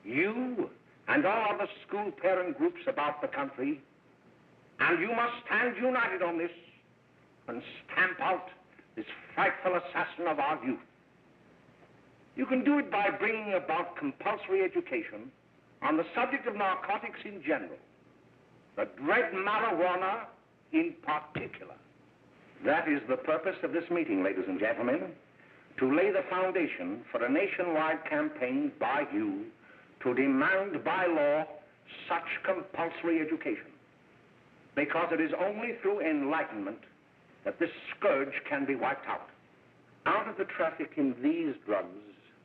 You and all other school parent groups about the country, and you must stand united on this and stamp out this frightful assassin of our youth. You can do it by bringing about compulsory education on the subject of narcotics in general, the dread marijuana in particular. That is the purpose of this meeting, ladies and gentlemen, to lay the foundation for a nationwide campaign by you to demand by law such compulsory education. Because it is only through enlightenment that this scourge can be wiped out. Out of the traffic in these drugs,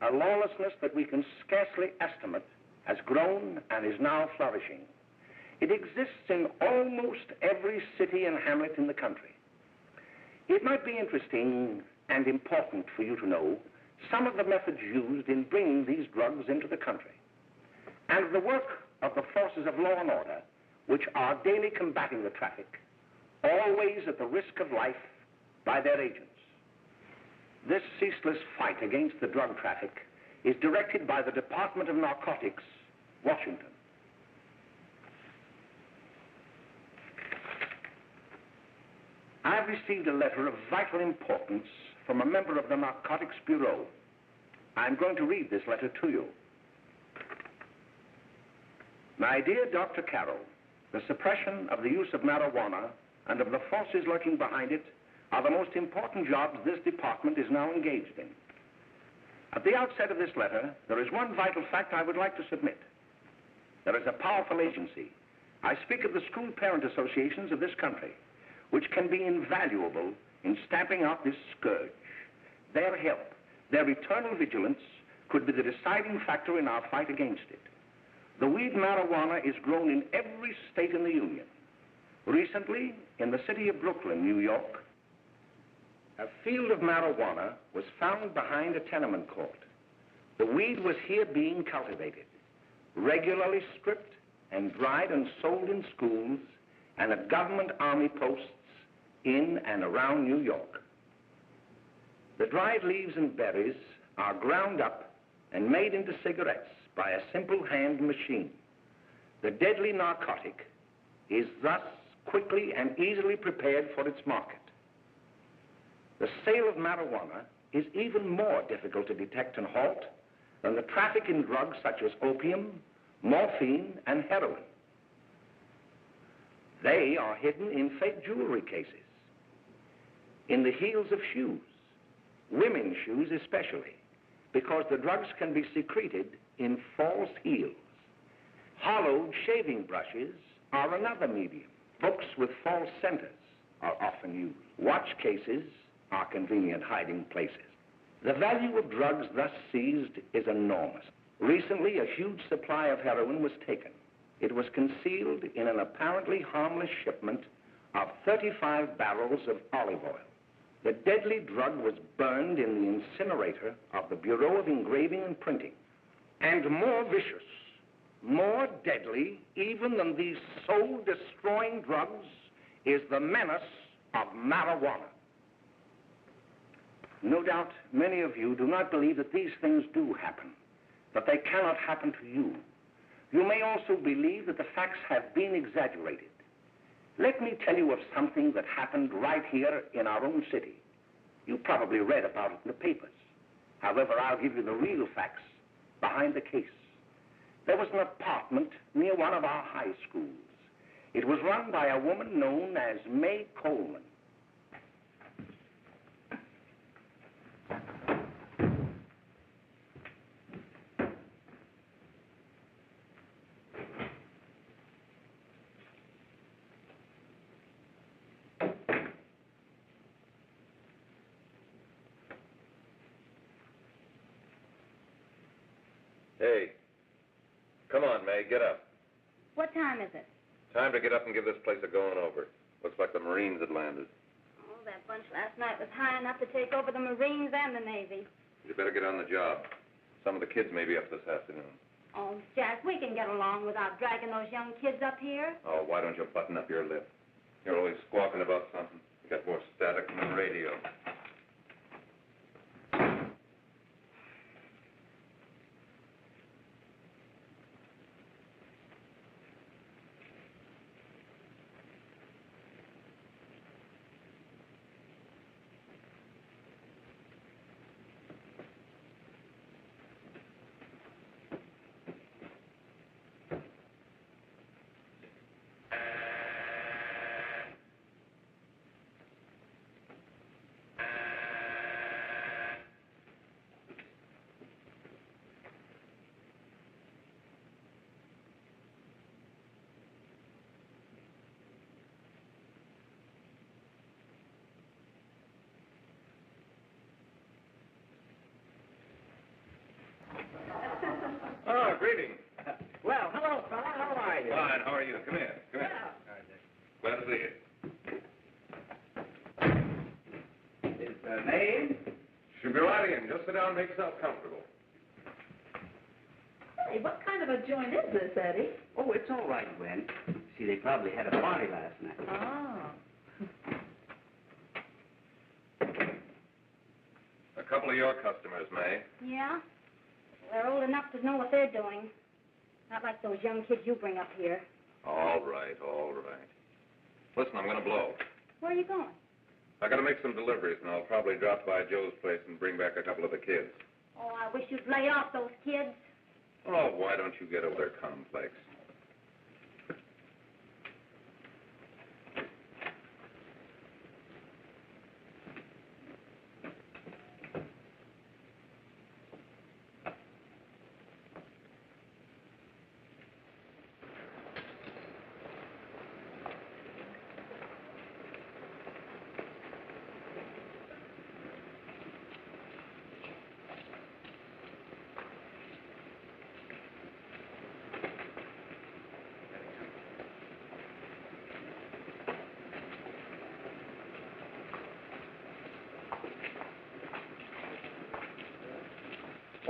a lawlessness that we can scarcely estimate has grown and is now flourishing. It exists in almost every city and hamlet in the country. It might be interesting and important for you to know some of the methods used in bringing these drugs into the country, and the work of the forces of law and order which are daily combating the traffic, always at the risk of life by their agents. This ceaseless fight against the drug traffic is directed by the Department of Narcotics, Washington. I've received a letter of vital importance from a member of the Narcotics Bureau. I'm going to read this letter to you. My dear Dr. Carroll, the suppression of the use of marijuana and of the forces lurking behind it are the most important jobs this department is now engaged in. At the outset of this letter, there is one vital fact I would like to submit. There is a powerful agency. I speak of the school parent associations of this country, which can be invaluable in stamping out this scourge. Their help, their eternal vigilance, could be the deciding factor in our fight against it. The weed marijuana is grown in every state in the Union. Recently, in the city of Brooklyn, New York, a field of marijuana was found behind a tenement court. The weed was here being cultivated, regularly stripped and dried and sold in schools and at government army posts in and around New York. The dried leaves and berries are ground up and made into cigarettes by a simple hand machine. The deadly narcotic is thus quickly and easily prepared for its market. The sale of marijuana is even more difficult to detect and halt than the traffic in drugs such as opium, morphine, and heroin. They are hidden in fake jewelry cases, in the heels of shoes, women's shoes especially, because the drugs can be secreted in false heels. Hollowed shaving brushes are another medium. Books with false centers are often used. Watch cases are convenient hiding places. The value of drugs thus seized is enormous. Recently, a huge supply of heroin was taken. It was concealed in an apparently harmless shipment of 35 barrels of olive oil. The deadly drug was burned in the incinerator of the Bureau of Engraving and Printing. And more vicious, more deadly, even than these soul-destroying drugs, is the menace of marijuana. No doubt many of you do not believe that these things do happen, that they cannot happen to you. You may also believe that the facts have been exaggerated. Let me tell you of something that happened right here in our own city. You probably read about it in the papers. However, I'll give you the real facts behind the case. There was an apartment near one of our high schools. It was run by a woman known as May Coleman. Hey, come on, May, get up. What time is it? Time to get up and give this place a going over. Looks like the Marines had landed. Oh, that bunch last night was high enough to take over the Marines and the Navy. You better get on the job. Some of the kids may be up this afternoon. Oh, Jack, we can get along without dragging those young kids up here. Oh, why don't you button up your lip? You're always squawking about something. You got more static than the radio. Oh, greetings. Well, hello, fella. How are you? Fine, how are you? Come here. Come here. Glad to see you. Is the name? Should be right in. Just sit down and make yourself comfortable. Hey, what kind of a joint is this, Eddie? Oh, it's all right, Gwen. See, they probably had a party last night. Oh. A couple of your customers, May. Yeah? They're old enough to know what they're doing. Not like those young kids you bring up here. All right, all right. Listen, I'm going to blow. Where are you going? I got to make some deliveries, and I'll probably drop by Joe's place and bring back a couple of the kids. Oh, I wish you'd lay off those kids. Oh, why don't you get over their complex?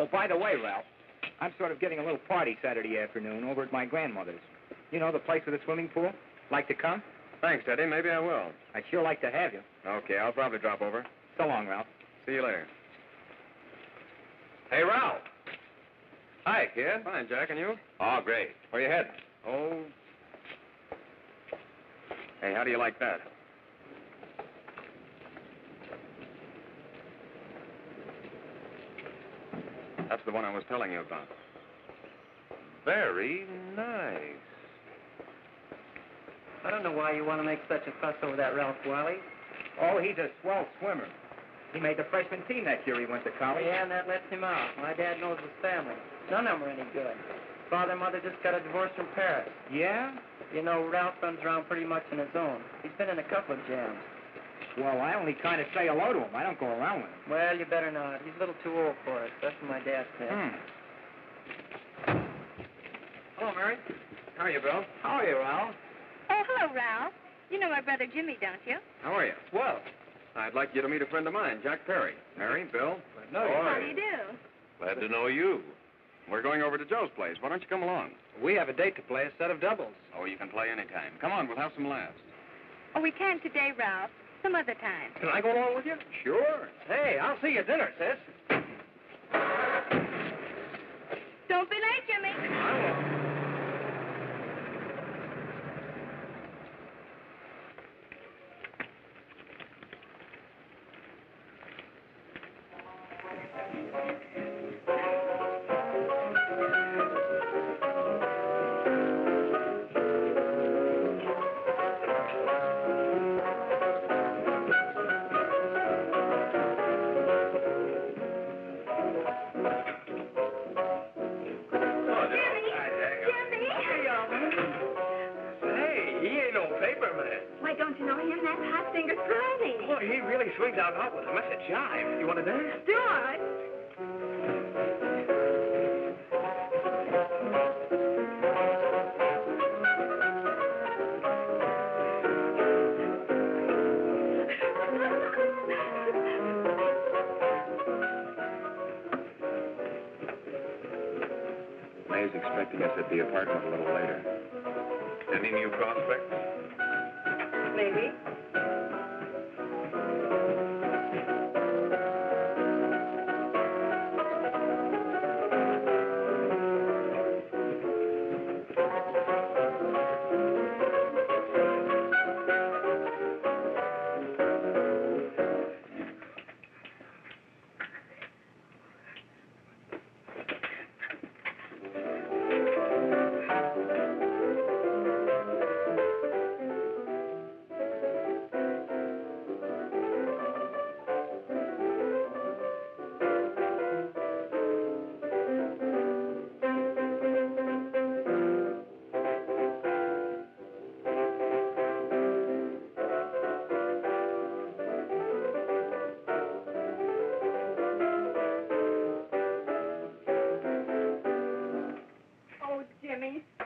Oh, by the way, Ralph, I'm sort of giving a little party Saturday afternoon over at my grandmother's. You know, the place with the swimming pool? Like to come? Thanks, Eddie. Maybe I will. I'd sure like to have you. Okay, I'll probably drop over. So long, Ralph. See you later. Hey, Ralph. Hi, kid. Fine, Jack, and you? Oh, great. Where you heading? Oh. Hey, how do you like that? That's the one I was telling you about. Very nice. I don't know why you want to make such a fuss over that Ralph Wiley. Oh, he's a swell swimmer. He made the freshman team that year he went to college. Yeah, and that lets him out. My dad knows his family. None of them are any good. Father and mother just got a divorce from Paris. Yeah? You know, Ralph runs around pretty much on his own. He's been in a couple of jams. Well, I only kind of say hello to him. I don't go around with him. Well, you better not. He's a little too old for it. That's what my dad said. Hello, Mary. How are you, Bill? How are you, Ralph? Oh, hello, Ralph. You know my brother Jimmy, don't you? How are you? Well, I'd like you to meet a friend of mine, Jack Perry. Mary, Bill. How do you do? Glad to know you. We're going over to Joe's place. Why don't you come along? we have a date to play, a set of doubles. Oh, you can play anytime. Come on, we'll have some laughs. Oh, we can't today, Ralph. Some other time. Can I go along with you? Sure. Hey, I'll see you at dinner, sis. Don't be late, Jimmy. I won't. Swings out hot with a message jive. You want to dance? Do I? May's expecting us at the apartment a little later. Any new prospects? Maybe.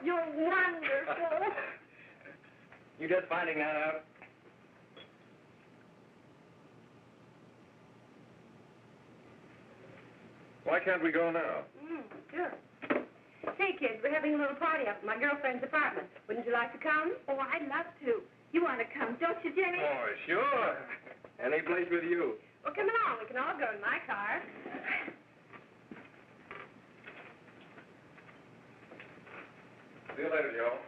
You're wonderful. You just finding that out? Why can't we go now? Sure. Hey, kids, we're having a little party up at my girlfriend's apartment. Wouldn't you like to come? Oh, I'd love to. You want to come, don't you, Jimmy? Oh, sure. Any place with you. Well, come along. We can all go in my car. See you later, Joe.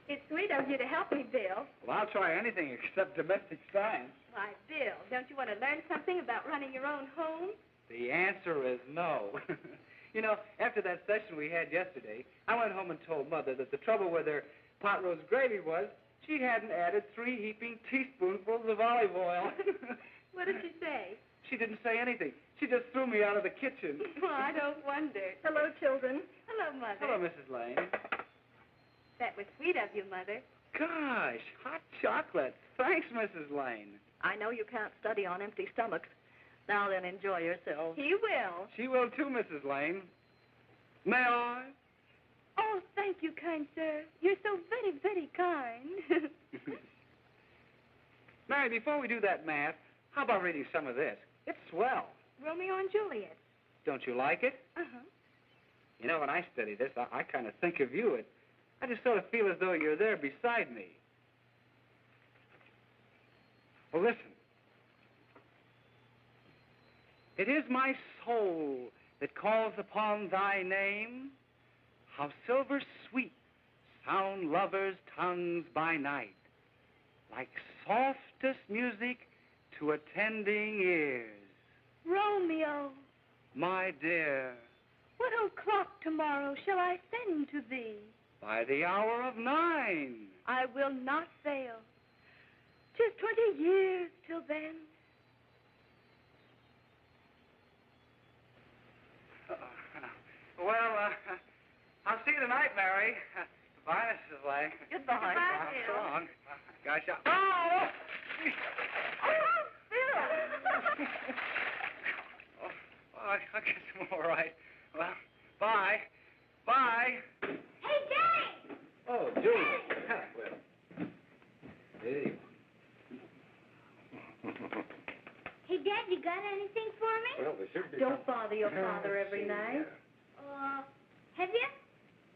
It's sweet of you to help me, Bill. Well, I'll try anything except domestic science. Why, Bill, don't you want to learn something about running your own home? The answer is no. You know, after that session we had yesterday, I went home and told Mother that the trouble with her pot roast gravy was she hadn't added 3 heaping teaspoonfuls of olive oil. What did she say? She didn't say anything. She just threw me out of the kitchen. Well, I don't wonder. Hello, children. Hello, Mother. Hello, Mrs. Lane. That was sweet of you, Mother. Gosh, hot chocolate. Thanks, Mrs. Lane. I know you can't study on empty stomachs. Now then, enjoy yourselves. He will. She will too, Mrs. Lane. May I? Oh, thank you, kind sir. You're so very, very kind. Mary, before we do that math, how about reading some of this? It's swell. Romeo and Juliet. Don't you like it? Uh-huh. You know, when I study this, I kind of think of you. I just sort of feel as though you're there beside me. Well, listen. It is my soul that calls upon thy name. How silver sweet sound lovers' tongues by night, like softest music to attending ears. Romeo, My dear, what o'clock tomorrow shall I send to thee? by the hour of 9. I will not fail. 'Tis 20 years till then. Well, I'll see you tonight, Mary. Goodbye, Mrs. Lang. Goodbye. Goodbye, So Bill. long. Gosh, oh! Oh, Bill! Oh, I guess I'm all right. Well, bye. Bye. Hey, Daddy! Oh, Julie. Hey. Hey, Dad, you got anything for me? Well, there should be. Don't bother your father every night. Have you?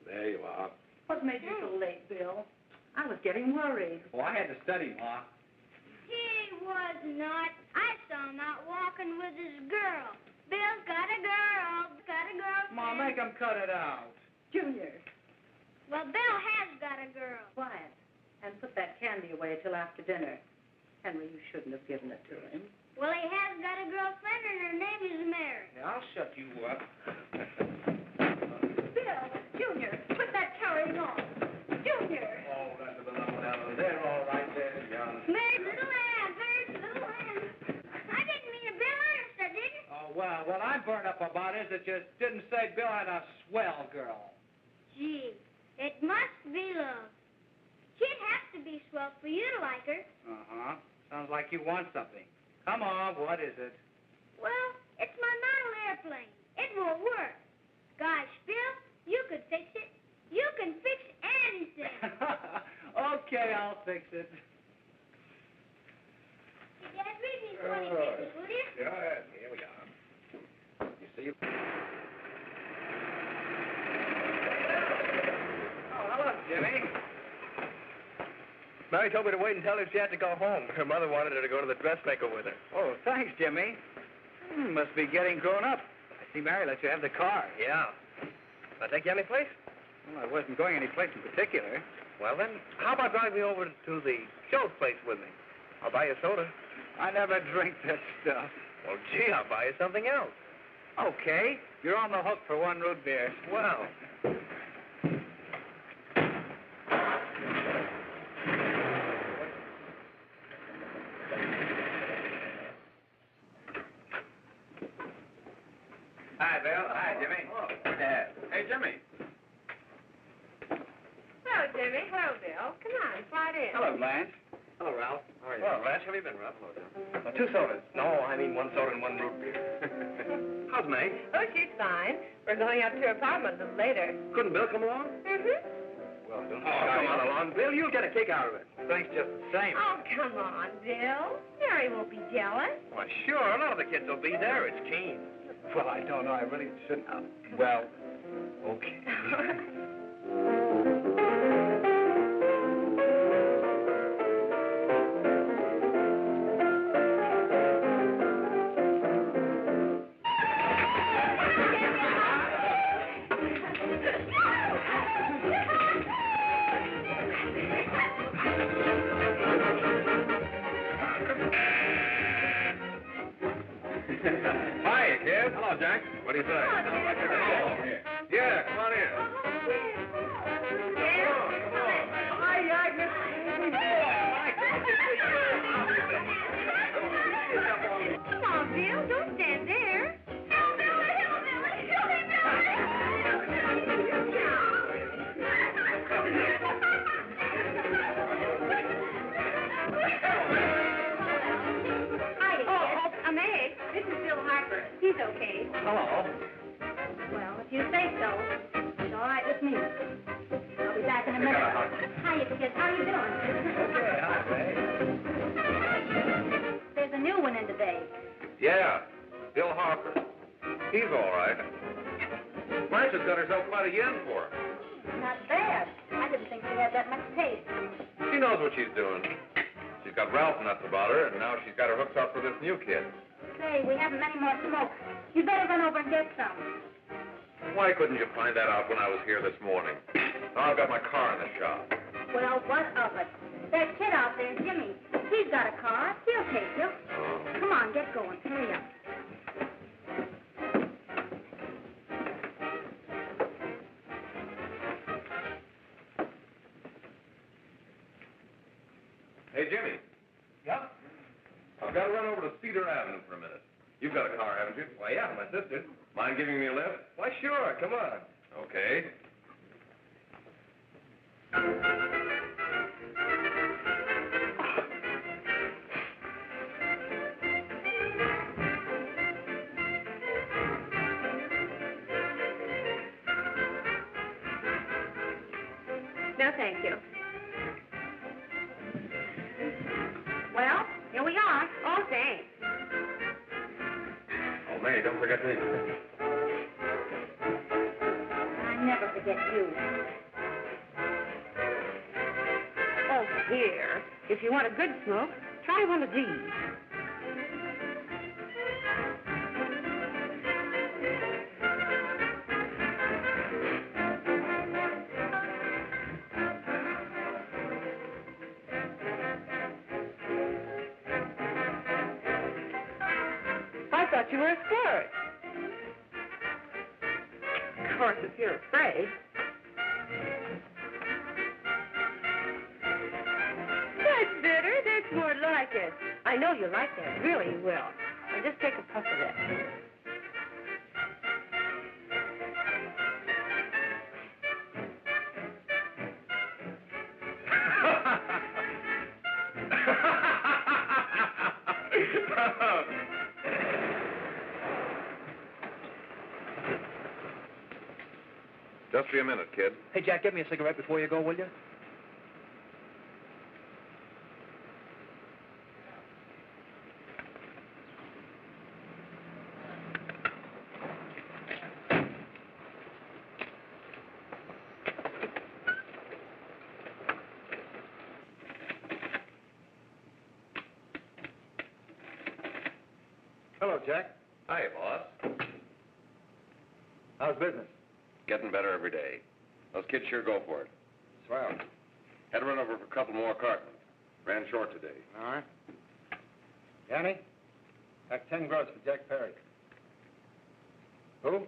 There you are. What made you so late, Bill? I was getting worried. Oh, I had to study, Ma. He was not. I saw him out walking with his girl. Bill's got a girl. Got a girlfriend. Ma, make him cut it out. Junior, Well, Bill has got a girl. quiet. And put that candy away till after dinner. Henry, you shouldn't have given it to him. Well, he has got a girlfriend, and her name is Mary. Yeah, I'll shut you up. Bill, Junior, put that carrying on. Junior! Oh, that's a little down there, all right there, young. Mary's little lamb, Mary's little lamb. I didn't mean to Bill Ernest, I didn't. Oh, well, what I'm burned up about is that you didn't say Bill had a swell girl. Gee, it must be love. She'd have to be swell for you to like her. Uh-huh. Sounds like you want something. Come on, what is it? Well, it's my model airplane. It won't work. Gosh, Bill, you could fix it. You can fix anything. Okay, I'll fix it. Hey, Dad, read me 20 pages, will you? Yeah, here we are. You see? Oh, hello, Jimmy. Mary told me to wait and tell her she had to go home. Her mother wanted her to go to the dressmaker with her. Oh, thanks, Jimmy. Must be getting grown up. I see Mary let you have the car. Yeah. Can I take you any place? Well, I wasn't going any place in particular. Well, then, how about driving me over to the show's place with me? I'll buy you a soda. I never drink that stuff. Well, gee, I'll buy you something else. Okay. You're on the hook for one root beer. Well. Hi, Bill. Hi, Jimmy. Hey, Jimmy. Hello, Jimmy. Hello, Bill. Come on, slide in. Hello, Blanche. Hello, Ralph. How are you? Well, Blanche, how have you been, Ralph? Hello, John. 2 sodas. No, I mean 1 soda and 1 root beer. How's May? Oh, she's fine. We're going up to her apartment a little later. Couldn't Bill come along? Mm-hmm. Well, don't come on along, Bill. You'll get a kick out of it. Thanks just the same. Oh, come on, Bill. Mary won't be jealous. Why, sure. None of the kids will be there. It's keen. Well, I don't know. I really shouldn't. Well, okay. Hiya, kid. Hello, Jack. What do you say? Yeah, come on in. Come on, Bill. Don't stand there. Hillbilly, hillbilly, May. This is Bill Harper. He's okay. Hello. Well, if you say so. though. It's all right with me. I'll be back in a minute. Hiya, kids. How you doing? Okay, hi, Ray. There's a new one in today. Yeah, Bill Harper. He's all right. Marcia's got herself quite a yen for him. Not bad. I didn't think she had that much taste. She knows what she's doing. She's got Ralph nuts about her, and now she's got her hooks up for this new kid. Say, we haven't many more smokes. You better run over and get some. Why couldn't you find that out when I was here this morning? Now I've got my car in the shop. Well, what of it? That kid out there, Jimmy, he's got a car. He'll take you. Come on, get going. Hurry up. Hey, Jimmy. Yeah? I've got to run over to Cedar Avenue for a minute. You've got a car, haven't you? Why, yeah, my sister. Mind giving me a lift? Why, sure, come on. Okay. No, thank you. Well, here we are. Oh, thanks. Oh, May, don't forget me. I never forget you. Oh, here. If you want a good smoke, try one of these. I thought you were a flirt. Of course, if you're afraid. That's better. That's more like it. I know you like that. Really, you will. Now just take a puff of that. Just be a minute, kid. Hey, Jack, give me a cigarette before you go, will you? Hello, Jack. Hi, boss. How's business? Getting better every day. Those kids sure go for it. Swell. Had to run over for a couple more cartons. Ran short today. All right. Danny, that's 10 gross for Jack Perry. Who?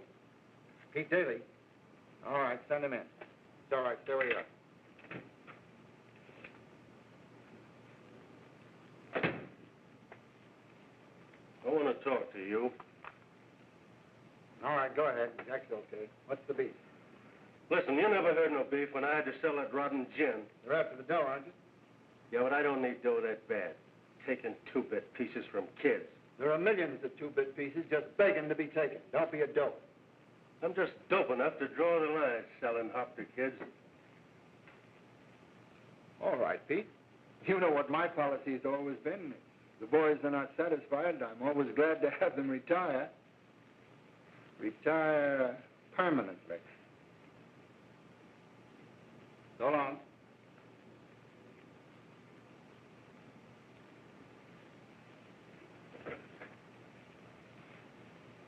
Pete Daly. All right, send him in. It's all right, stay where you are. I want to talk to you. All right, go ahead. Jack's okay. What's the beef? Listen, you never heard no beef when I had to sell that rotten gin. You're after the dough, aren't you? Yeah, but I don't need dough that bad. Taking two-bit pieces from kids. There are millions of two-bit pieces just begging to be taken. Don't be a dope. I'm just dope enough to draw the line selling hop to kids. All right, Pete. You know what my policy's always been. If the boys are not satisfied, I'm always glad to have them retire. Retire permanently. So long.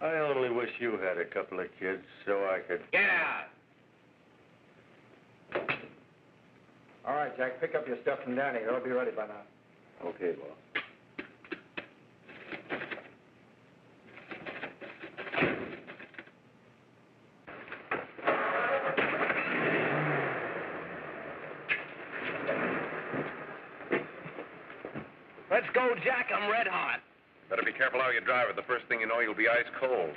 I only wish you had a couple of kids so I could... Get out! All right, Jack, pick up your stuff from Danny. They'll be ready by now. Okay, boss. Let's go, Jack. I'm red hot. Better be careful how you drive it. The first thing you know, you'll be ice cold.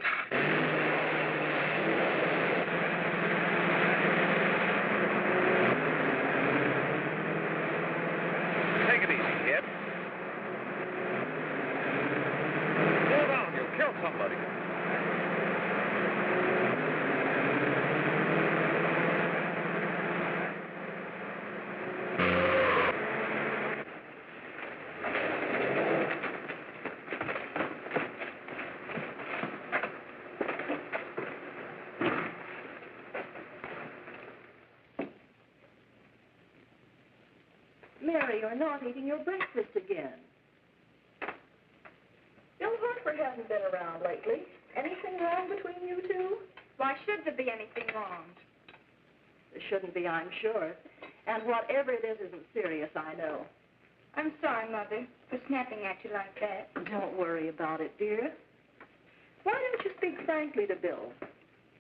Take it easy, kid. Slow down. You'll kill somebody. Mary, you're not eating your breakfast again. Bill Harper hasn't been around lately. Anything wrong between you two? Why should there be anything wrong? There shouldn't be, I'm sure. And whatever it is isn't serious, I know. I'm sorry, Mother, for snapping at you like that. Don't worry about it, dear. Why don't you speak frankly to Bill?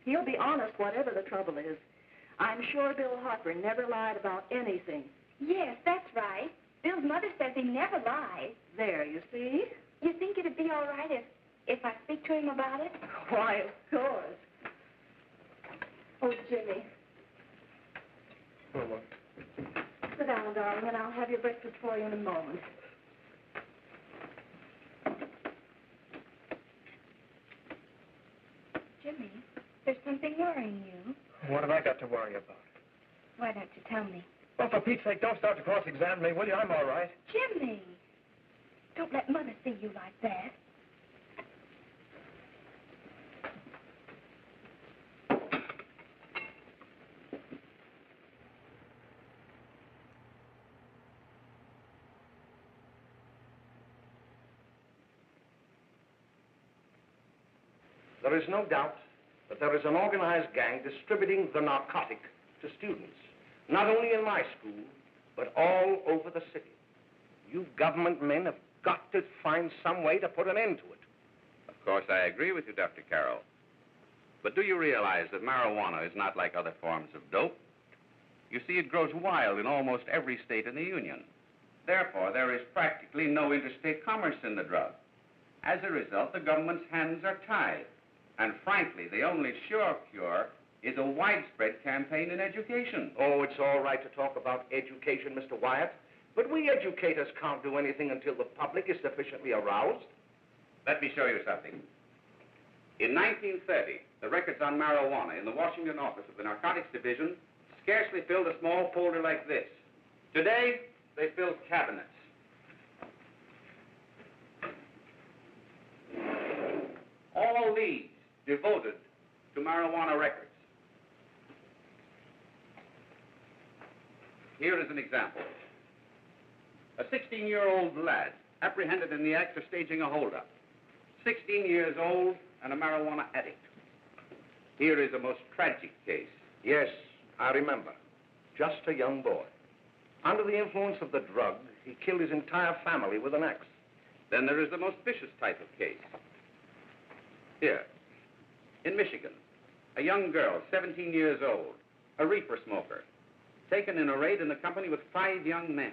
He'll be honest whatever the trouble is. I'm sure Bill Harper never lied about anything. Yes, that's right. Bill's mother says he never lies. There, you see? You think it'd be all right if I speak to him about it? Why, of course. Oh, Jimmy. Oh, what? Sit down, darling, and I'll have your breakfast for you in a moment. Jimmy, there's something worrying you. What have I got to worry about? Why don't you tell me? Well, for Pete's sake, don't start to cross-examine me, will you? I'm all right. Jimmy! Don't let Mother see you like that. There is no doubt that there is an organized gang distributing the narcotic to students, not only in my school, but all over the city. You government men have got to find some way to put an end to it. Of course, I agree with you, Dr. Carroll. But do you realize that marijuana is not like other forms of dope? You see, it grows wild in almost every state in the Union. Therefore, there is practically no interstate commerce in the drug. As a result, the government's hands are tied. And frankly, the only sure cure is a widespread campaign in education. Oh, it's all right to talk about education, Mr. Wyatt, but we educators can't do anything until the public is sufficiently aroused. Let me show you something. In 1930, the records on marijuana in the Washington office of the Narcotics Division scarcely filled a small folder like this. Today, they fill cabinets. All these devoted to marijuana records. Here is an example. A 16-year-old lad apprehended in the act of staging a holdup. 16 years old and a marijuana addict. Here is a most tragic case. Yes, I remember. Just a young boy. Under the influence of the drug, he killed his entire family with an axe. Then there is the most vicious type of case. Here, in Michigan, a young girl, 17 years old, a reefer smoker, taken in a raid in the company with 5 young men.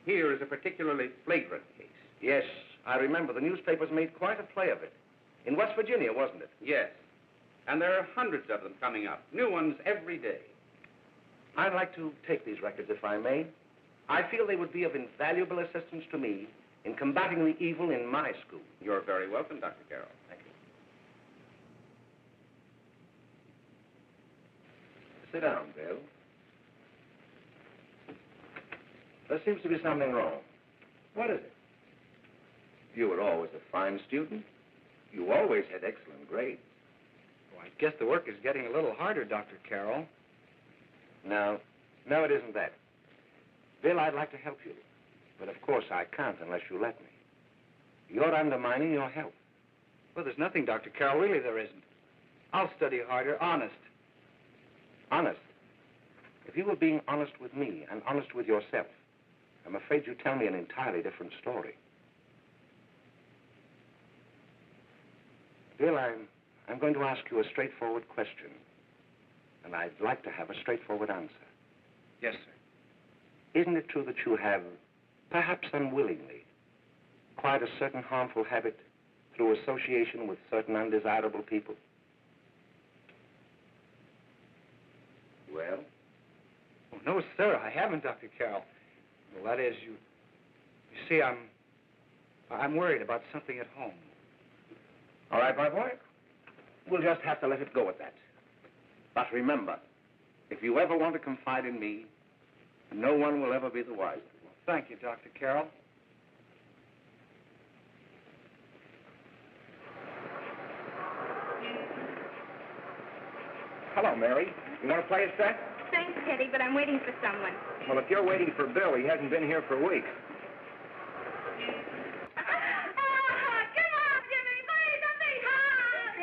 Here is a particularly flagrant case. Yes, I remember. The newspapers made quite a play of it. In West Virginia, wasn't it? Yes. And there are hundreds of them coming up, new ones every day. I'd like to take these records, if I may. I feel they would be of invaluable assistance to me in combating the evil in my school. You're very welcome, Dr. Carroll. Thank you. Sit down, Bill. There seems to be something wrong. What is it? You were always a fine student. You always had excellent grades. Well, I guess the work is getting a little harder, Dr. Carroll. No, it isn't that. Bill, I'd like to help you. But of course I can't unless you let me. You're undermining your health. Well, there's nothing, Dr. Carroll. Really, there isn't. I'll study harder, honest. Honest? If you were being honest with me and honest with yourself, I'm afraid you'd tell me an entirely different story. Bill, I'm going to ask you a straightforward question. And I'd like to have a straightforward answer. Yes, sir. Isn't it true that you have, perhaps unwillingly, acquired a certain harmful habit through association with certain undesirable people? Well? Oh, no, sir, I haven't, Dr. Carroll. Well, that is, you see, I'm worried about something at home. All right, my boy. We'll just have to let it go at that. But remember, if you ever want to confide in me, no one will ever be the wiser. Well, thank you, Dr. Carroll. Hello, Mary. You want to play a set? Thanks, Teddy, but I'm waiting for someone. Well, if you're waiting for Bill, he hasn't been here for weeks. Come on, Jimmy, play something hard.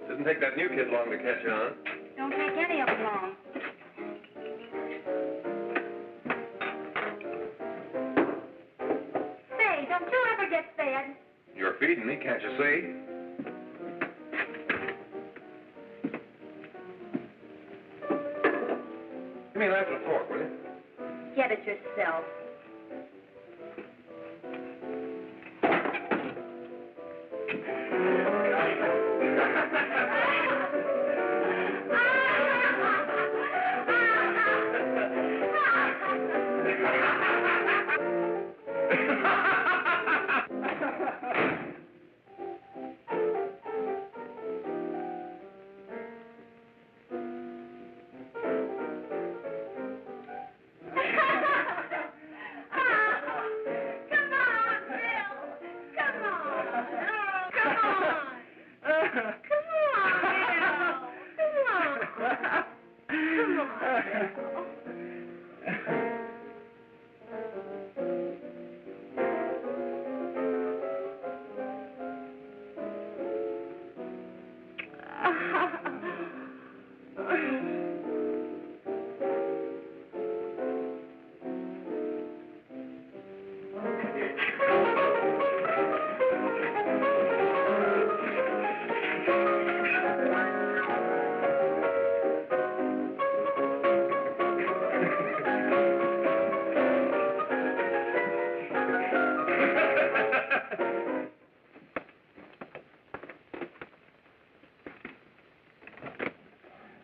Didn't take that new kid long to catch on. Don't take any of them long. Say, don't you ever get fed? You're feeding me, can't you see? Give me a knife and a fork, will you? Get it yourself.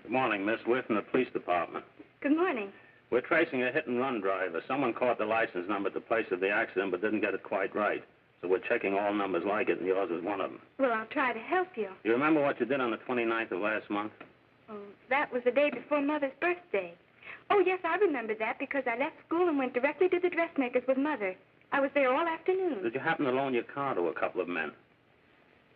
Good morning, Miss. We're from the police department. Good morning. We're tracing a hit-and-run driver. Someone caught the license number at the place of the accident but didn't get it quite right. So we're checking all numbers like it, and yours is one of them. Well, I'll try to help you. You remember what you did on the 29th of last month? Oh, that was the day before Mother's birthday. Oh, yes, I remember that because I left school and went directly to the dressmaker's with Mother. I was there all afternoon. Did you happen to loan your car to a couple of men?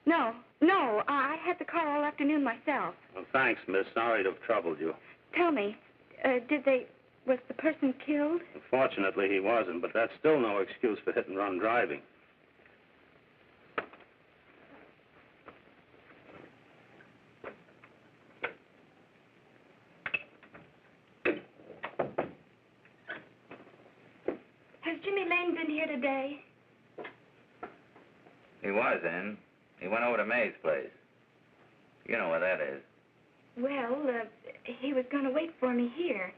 No, I had the car all afternoon myself. Well, thanks, miss. Sorry to have troubled you. Tell me, was the person killed? Unfortunately, he wasn't, but that's still no excuse for hit-and-run driving. Has Jimmy Lane been here today? He was in. He went over to May's place. You know where that is. Well, he was going to wait for me here,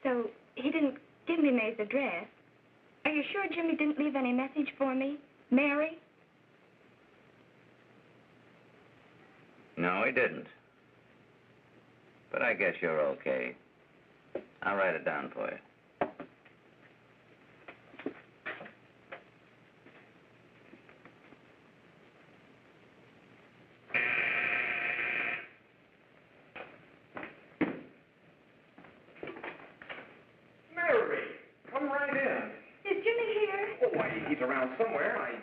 so he didn't give me May's address. Are you sure Jimmy didn't leave any message for me? Mary? No, he didn't. But I guess you're okay. I'll write it down for you. Around somewhere.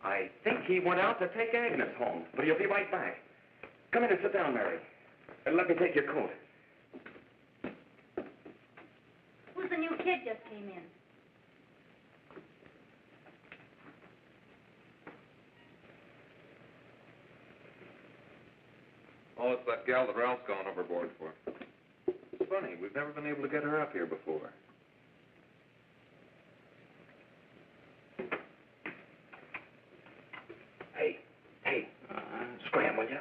I think he went out to take Agnes home, but he'll be right back. Come in and sit down, Mary. And let me take your coat. Who's the new kid just came in? Oh, it's that gal that Ralph's gone overboard for. It's funny, we've never been able to get her up here before. Hey, scram, will you?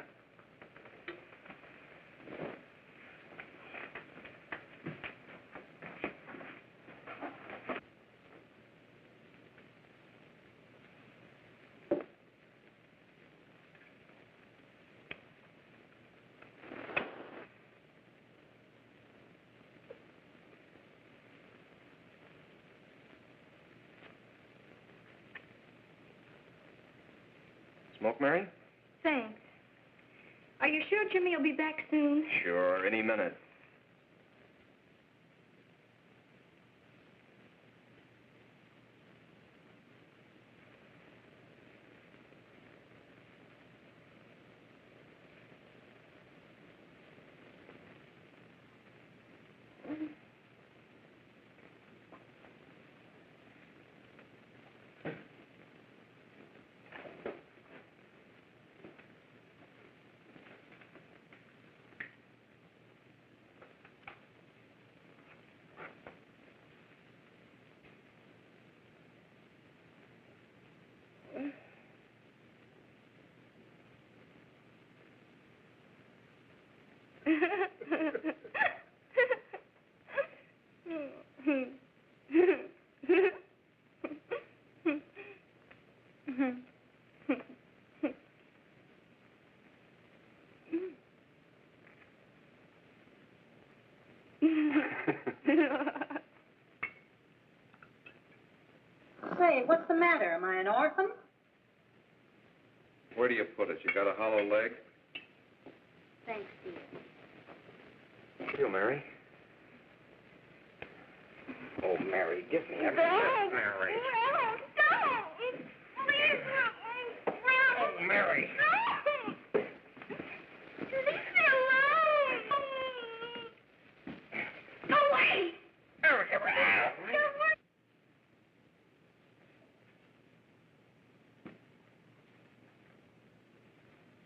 Smoke, Mary? Thanks. Are you sure Jimmy will be back soon? Sure, any minute. Say, what's the matter? Am I an orphan? Where do you put it? You got a hollow leg? Thanks, dear. You, Mary. Oh, Mary, give me everything. Mary. No, don't! Please, no. Oh, Mary. No! Leave me alone! Go away! Mary, give me that. Go away!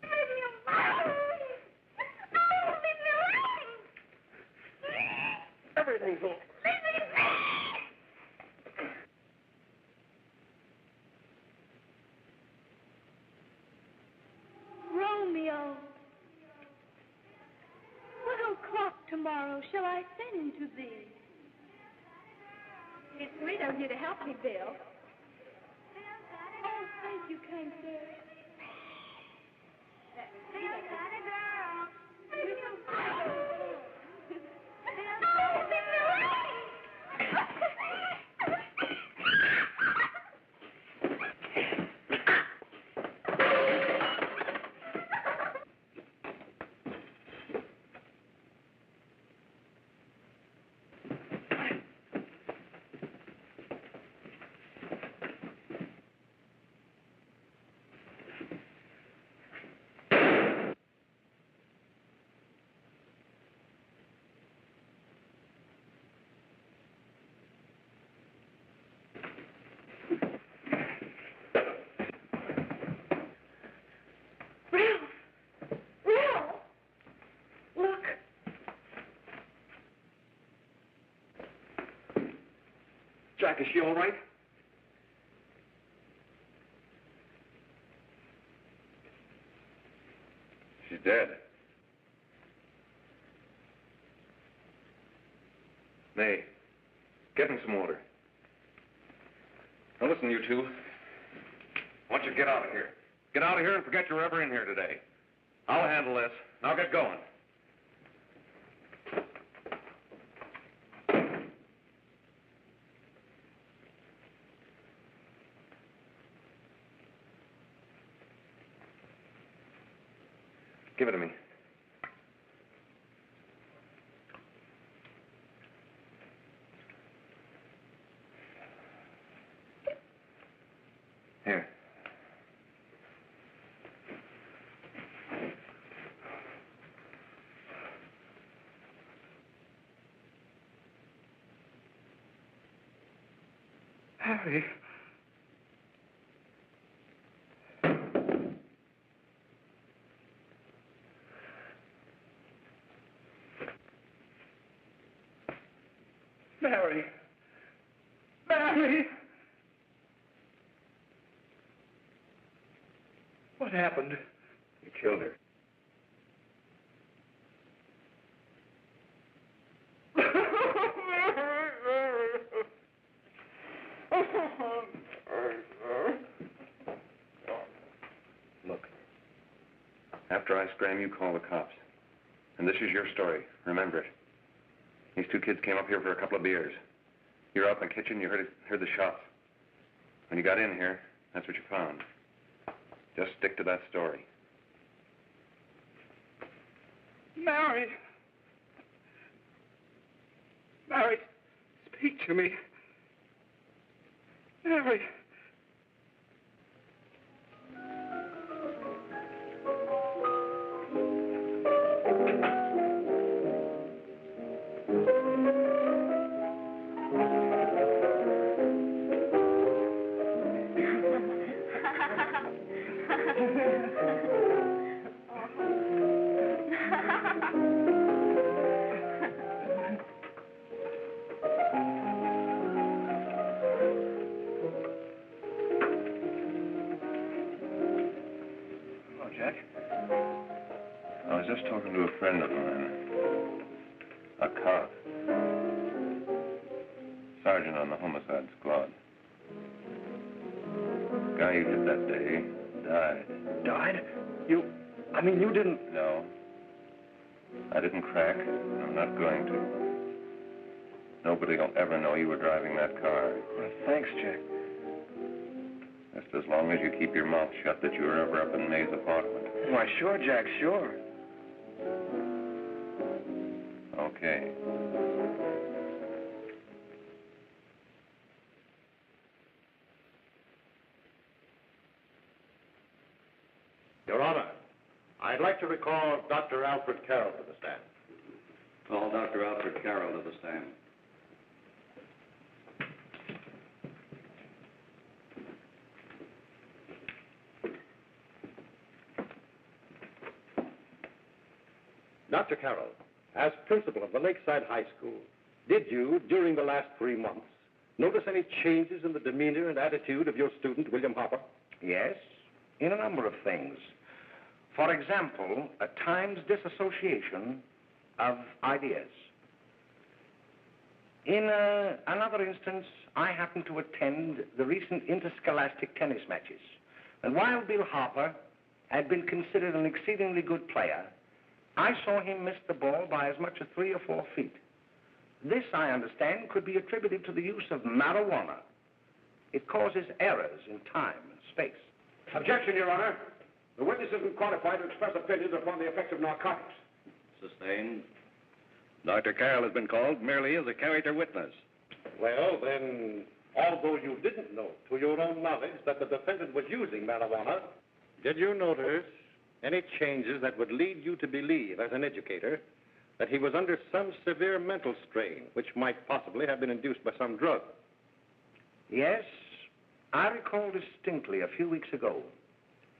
Leave me alone! No, leave me alone! Everything's all... Romeo, what o'clock tomorrow shall I send to thee? It's sweet of you to help me, Bill. Oh, thank you, kind sir. Jack, is she all right? She's dead. May, get him some water. Now listen, you two. I want you to get out of here. Get out of here and forget you're ever in here today. I'll handle this. Now get going. Give it to me. Here. Harry. Mary. Mary! What happened? You killed her. Look, after I scram, you call the cops. And this is your story. Remember it. These two kids came up here for a couple of beers. You were out in the kitchen, you heard the shots. When you got in here, that's what you found. Just stick to that story. Mary. Mary, speak to me. Mary. I was just talking to a friend of mine, a cop, sergeant on the homicide squad. The guy you hit that day died. Died? You didn't... No. I didn't crack. I'm not going to. Nobody will ever know you were driving that car. Well, thanks, Jack. Just as long as you keep your mouth shut that you were ever up in May's apartment. Why, sure, Jack, sure. Okay. Your Honor, I'd like to recall Dr. Alfred Carroll to the stand. Call Dr. Alfred Carroll to the stand. Dr. Carroll, as principal of the Lakeside High School, did you, during the last 3 months, notice any changes in the demeanor and attitude of your student, William Hopper? Yes, in a number of things. For example, at times disassociation of ideas. In another instance, I happened to attend the recent interscholastic tennis matches. And while Bill Hopper had been considered an exceedingly good player, I saw him miss the ball by as much as 3 or 4 feet. This, I understand, could be attributed to the use of marijuana. It causes errors in time and space. Objection, Your Honor. The witness isn't qualified to express opinions upon the effects of narcotics. Sustained. Dr. Carroll has been called merely as a character witness. Well, then, although you didn't know to your own knowledge that the defendant was using marijuana, did you notice any changes that would lead you to believe, as an educator, that he was under some severe mental strain, which might possibly have been induced by some drug? Yes, I recall distinctly a few weeks ago.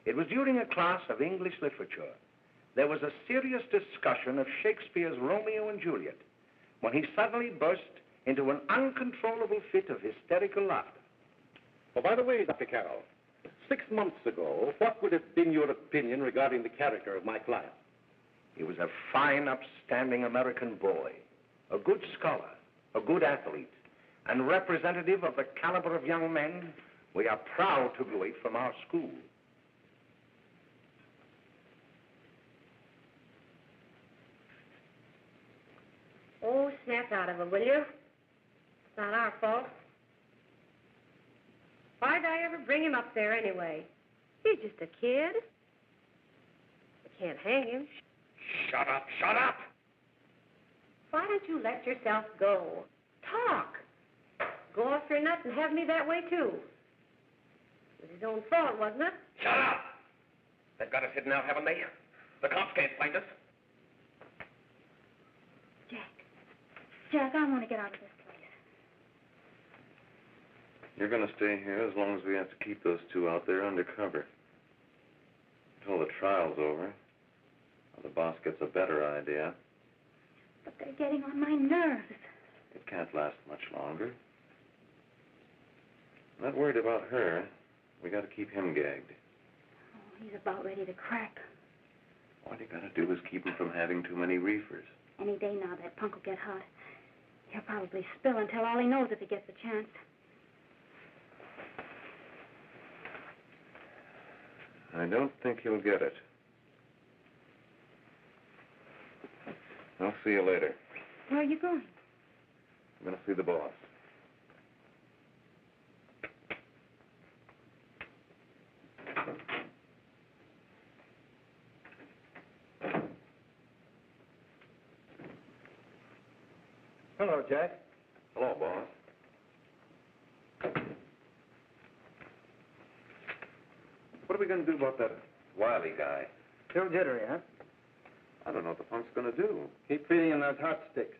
It was during a class of English literature. There was a serious discussion of Shakespeare's Romeo and Juliet when he suddenly burst into an uncontrollable fit of hysterical laughter. Oh, by the way, Dr. Carroll, 6 months ago, what would have been your opinion regarding the character of my client? He was a fine, upstanding American boy, a good scholar, a good athlete, and representative of the caliber of young men we are proud to graduate from our school. Oh, snap out of it, will you? It's not our fault. Why'd I ever bring him up there anyway? He's just a kid. I can't hang him. Shut up, shut up! Why don't you let yourself go? Talk. Go off your nut and have me that way, too. It was his own fault, wasn't it? Shut up! They've got us hidden out, haven't they? The cops can't find us. Jack, I want to get out of this place. You're going to stay here as long as we have to keep those two out there undercover. Until the trial's over, or the boss gets a better idea. But they're getting on my nerves. It can't last much longer. I'm not worried about her. We got to keep him gagged. Oh, he's about ready to crack. All you got to do is keep him from having too many reefers. Any day now, that punk will get hot. He'll probably spill and tell all he knows if he gets a chance. I don't think he'll get it. I'll see you later. Where are you going? I'm going to see the boss. Hello, Jack. Hello, boss. What are we going to do about that Wiley guy? Still jittery, huh? I don't know what the punk's going to do. Keep feeding him those hot sticks.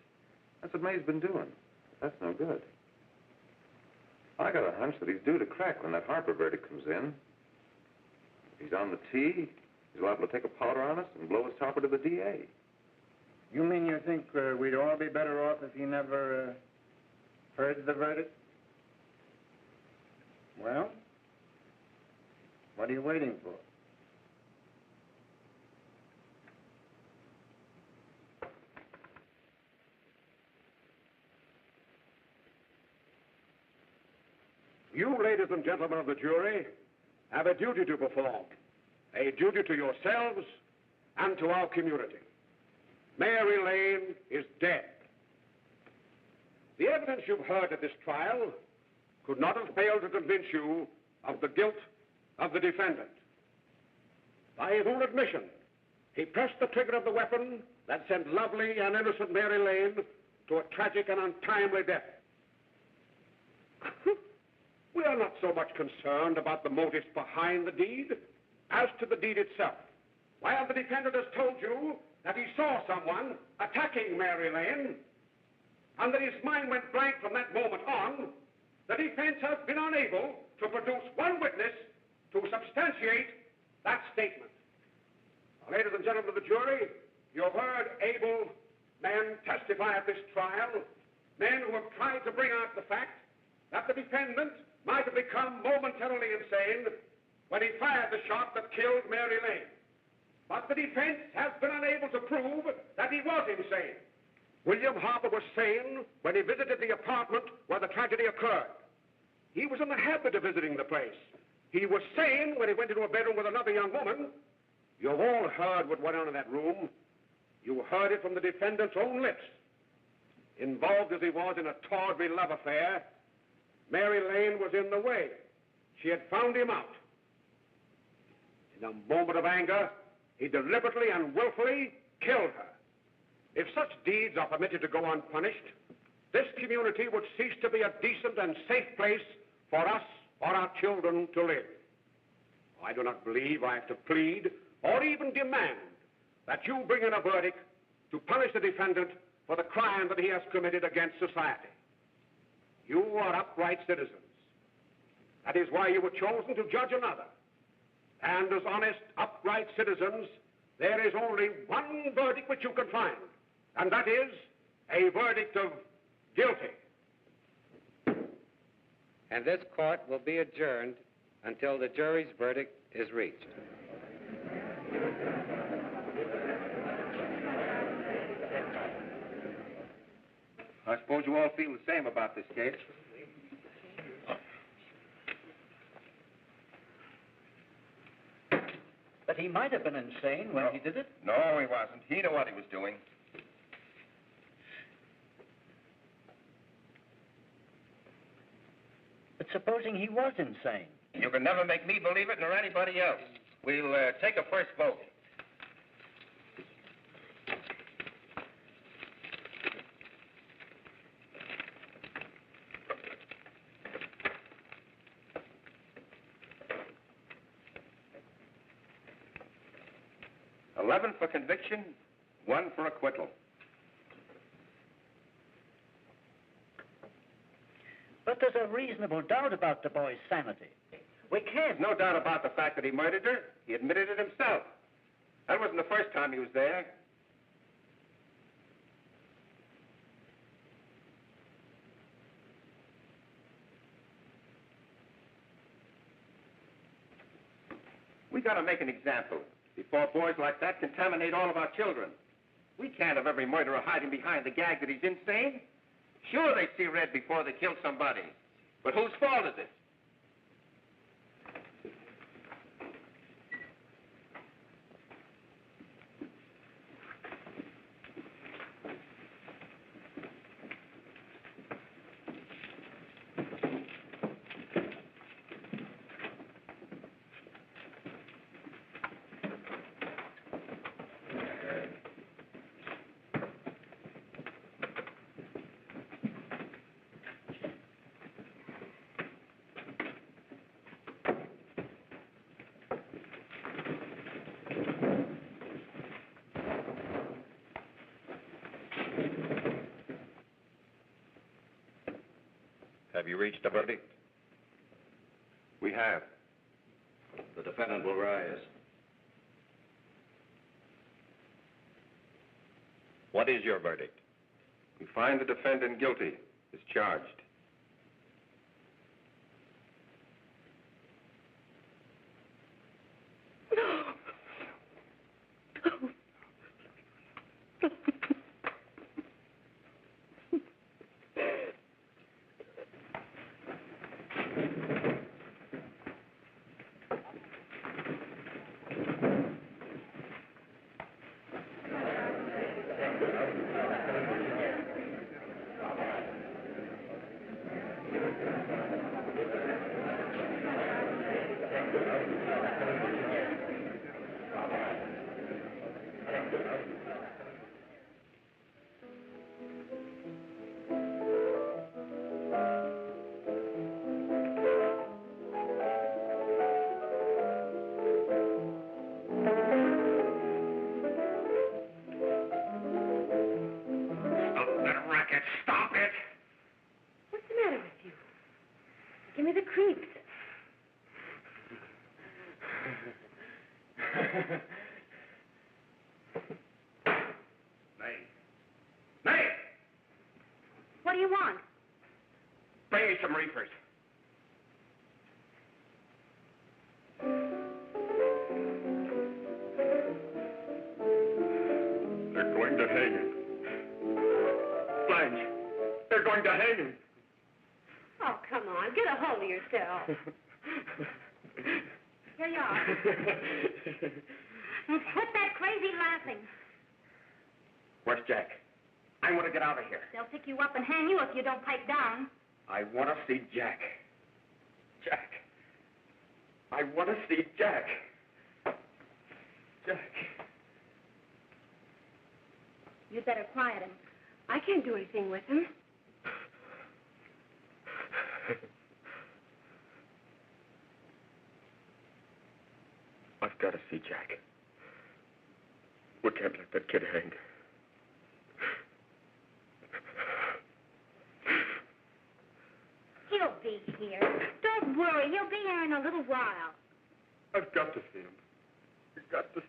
That's what May's been doing. That's no good. I got a hunch that he's due to crack when that Harper verdict comes in. If he's on the tee, he's liable to take a powder on us and blow his topper to the DA. You mean you think we'd all be better off if he never heard the verdict? Well, what are you waiting for? You, ladies and gentlemen of the jury, have a duty to perform. A duty to yourselves and to our community. Mary Lane is dead. The evidence you've heard at this trial could not have failed to convince you of the guilt of the defendant. By his own admission, he pressed the trigger of the weapon that sent lovely and innocent Mary Lane to a tragic and untimely death. We are not so much concerned about the motives behind the deed as to the deed itself. While the defendant has told you that he saw someone attacking Mary Lane and that his mind went blank from that moment on, the defense has been unable to produce one witness to substantiate that statement. Now, ladies and gentlemen of the jury, you have heard able men testify at this trial, men who have tried to bring out the fact that the defendant might have become momentarily insane when he fired the shot that killed Mary Lane. But the defense has been unable to prove that he was insane. William Harper was sane when he visited the apartment where the tragedy occurred. He was in the habit of visiting the place. He was sane when he went into a bedroom with another young woman. You've all heard what went on in that room. You heard it from the defendant's own lips. Involved as he was in a tawdry love affair, Mary Lane was in the way. She had found him out. In a moment of anger, he deliberately and willfully killed her. If such deeds are permitted to go unpunished, this community would cease to be a decent and safe place for us or our children to live. I do not believe I have to plead or even demand that you bring in a verdict to punish the defendant for the crime that he has committed against society. You are upright citizens. That is why you were chosen to judge another. And as honest, upright citizens, there is only one verdict which you can find, and that is a verdict of guilty. And this court will be adjourned until the jury's verdict is reached. I suppose you all feel the same about this case. But he might have been insane when he did it. No, he wasn't. He knew what he was doing. But supposing he was insane? You can never make me believe it nor anybody else. We'll take a first vote. $11 for conviction, 1 for acquittal. But there's a reasonable doubt about the boy's sanity. We can't. No doubt about the fact that he murdered her. He admitted it himself. That wasn't the first time he was there. We got to make an example before boys like that contaminate all of our children. We can't have every murderer hiding behind the gag that he's insane. Sure, they see red before they kill somebody. But whose fault is it? Have you reached a verdict? We have. The defendant will rise. What is your verdict? We find the defendant guilty as charged. What do you want? Bring me some reefers. They're going to hang him. Blanche, they're going to hang him. Oh, come on. Get a hold of yourself. Here you are. Now, quit that crazy laughing. Where's Jack? I want to get out of here. They'll pick you up and hang you if you don't pipe down. I want to see Jack. Jack. I want to see Jack. Jack. You'd better quiet him. I can't do anything with him. I've got to see Jack. We can't let that kid hang. He'll be here. Don't worry. He'll be here in a little while. I've got to see him. I've got to.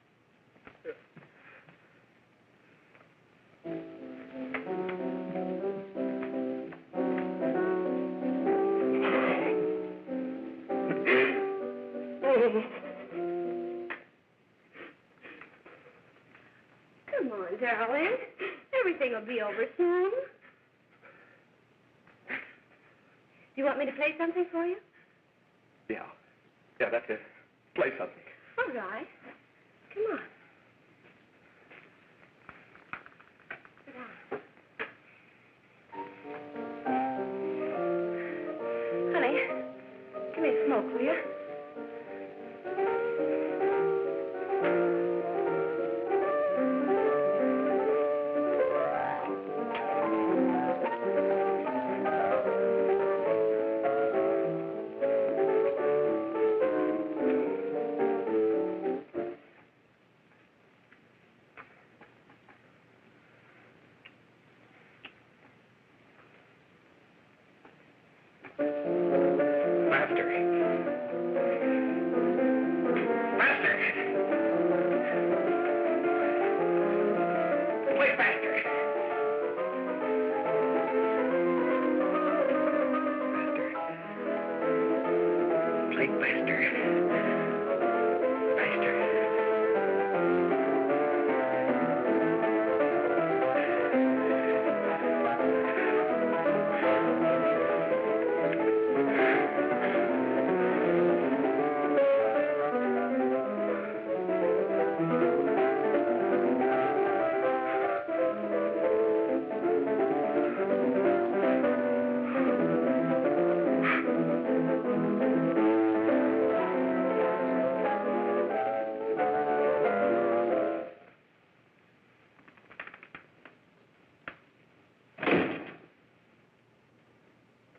Come on, darling. Everything will be over soon. Do you want me to play something for you? Yeah, that's it. Play something. All right. Come on. Sit down. Honey, give me a smoke, will you?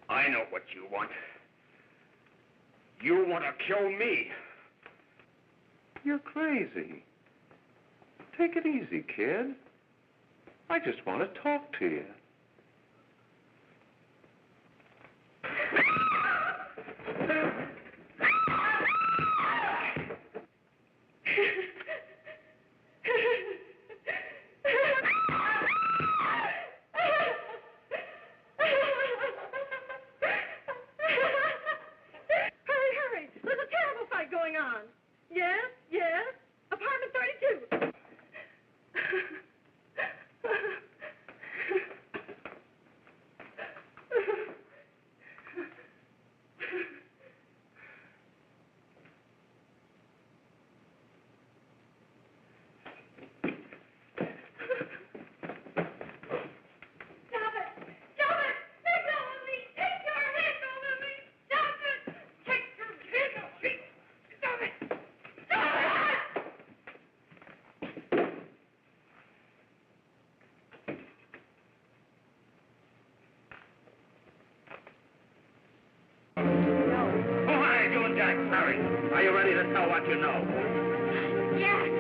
I know what you want. You want to kill me. You're crazy. Take it easy, kid. I just want to talk to you. Are you ready to tell what you know? Jack!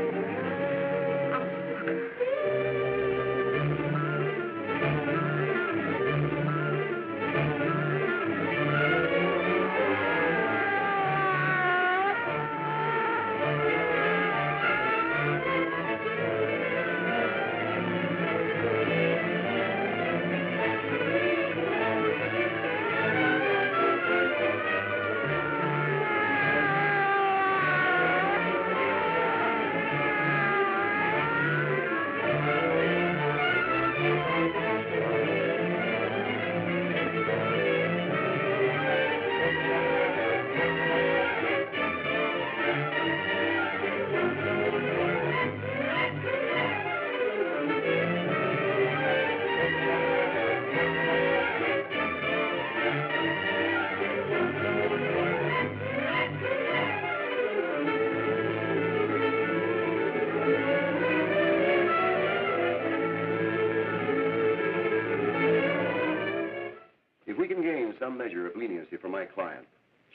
If we can gain some measure of leniency for my client,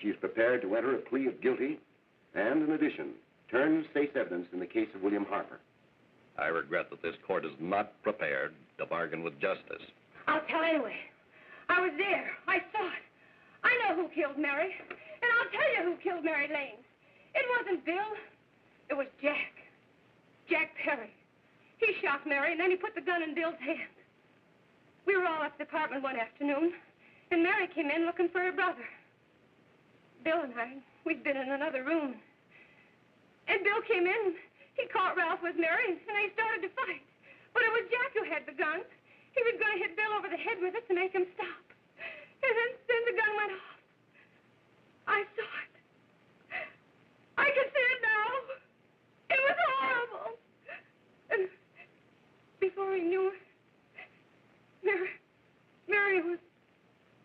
she is prepared to enter a plea of guilty and, in addition, turn state's evidence in the case of William Harper. I regret that this court is not prepared to bargain with justice. I'll tell anyway. I was there. I saw it. I know who killed Mary. And I'll tell you who killed Mary Lane. It wasn't Bill. It was Jack. Jack Perry. He shot Mary, and then he put the gun in Bill's hand. We were all at the apartment one afternoon, and Mary came in looking for her brother. Bill and I, we'd been in another room. And Bill came in. He caught Ralph with Mary, and they started to fight. But it was Jack who had the gun. He was going to hit Bill over the head with it to make him stop. And then the gun went off. I saw it. I can see it now. It was horrible. And before he knew it, Mary was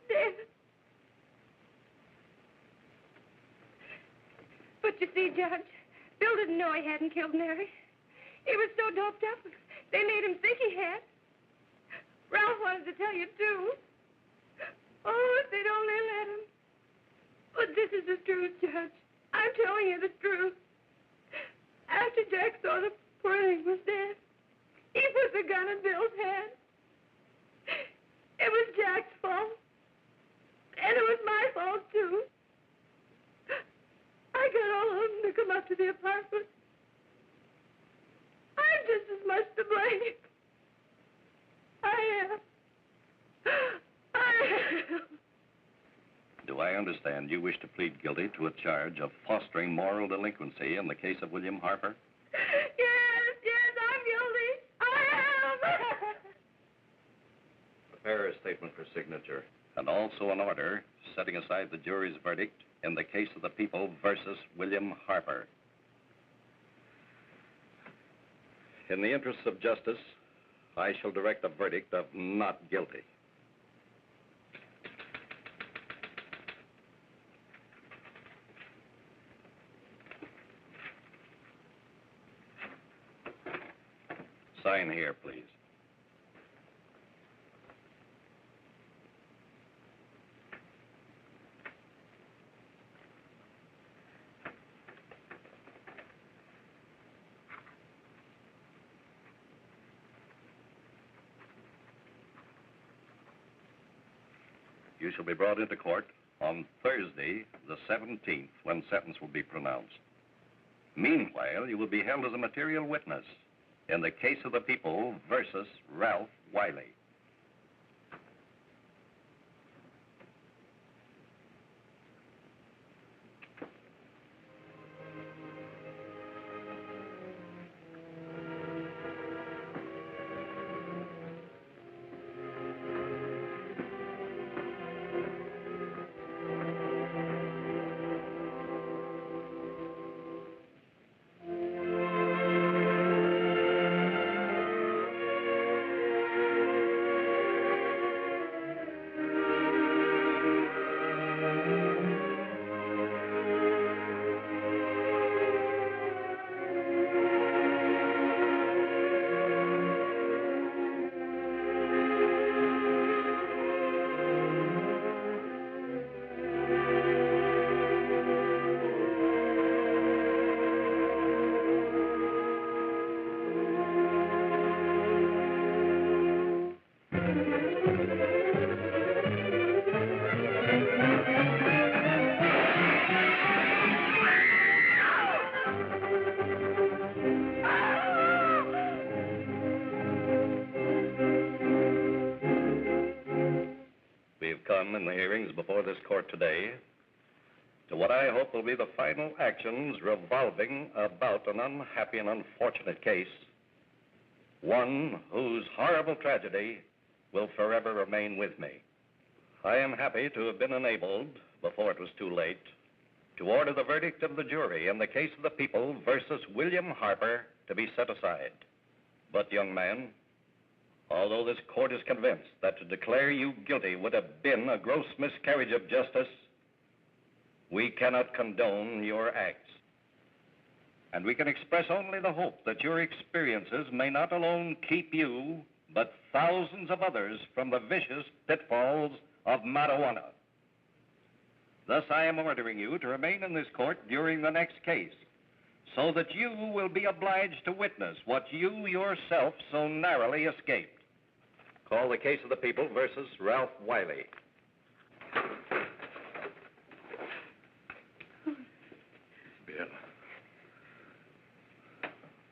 dead. But you see, Judge, Bill didn't know he hadn't killed Mary. He was so doped up, they made him think he had. Ralph wanted to tell you, too. Oh, if they'd only let him. But this is the truth, Judge. I'm telling you the truth. After Jack saw the poor thing was dead, he put the gun in Bill's hand. It was Jack's fault. And it was my fault, too. I got all of them to come up to the apartment. I'm just as much to blame. I am. Do I understand you wish to plead guilty to a charge of fostering moral delinquency in the case of William Harper? Yes, I'm guilty. I am. Prepare a statement for signature, and also an order setting aside the jury's verdict in the case of the people versus William Harper. In the interests of justice, I shall direct a verdict of not guilty. Sign here, please. You shall be brought into court on Thursday, the 17th, when sentence will be pronounced. Meanwhile, you will be held as a material witness in the case of the people versus Ralph Wiley. We've come in the hearings before this court today to what I hope will be the final actions revolving about an unhappy and unfortunate case, one whose horrible tragedy will forever remain with me. I am happy to have been enabled, before it was too late, to order the verdict of the jury in the case of the people versus William Harper to be set aside. But, young man, although this court is convinced that to declare you guilty would have been a gross miscarriage of justice, we cannot condone your acts. And we can express only the hope that your experiences may not alone keep you, but thousands of others from the vicious pitfalls of marijuana. Thus, I am ordering you to remain in this court during the next case, so that you will be obliged to witness what you yourself so narrowly escaped. Call the case of the people versus Ralph Wiley. Bill.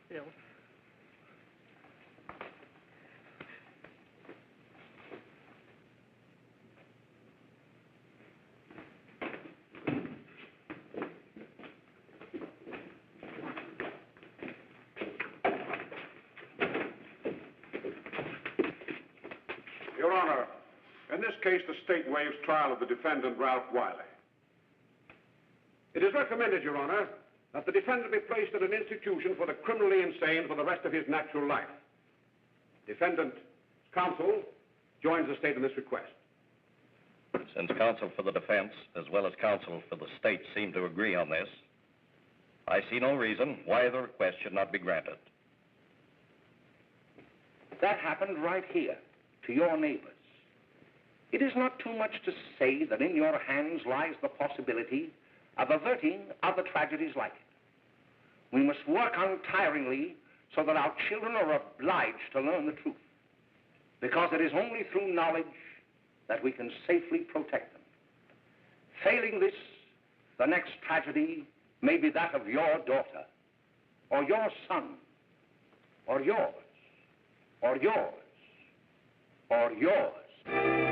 Bill. Your Honor, in this case, the state waives trial of the defendant, Ralph Wiley. It is recommended, Your Honor, that the defendant be placed in an institution for the criminally insane for the rest of his natural life. Defendant's counsel joins the state in this request. Since counsel for the defense, as well as counsel for the state, seem to agree on this, I see no reason why the request should not be granted. That happened right here, to your neighbors. It is not too much to say that in your hands lies the possibility of averting other tragedies like it. We must work untiringly so that our children are obliged to learn the truth, because it is only through knowledge that we can safely protect them. Failing this, the next tragedy may be that of your daughter, or your son, or yours, or yours, or yours.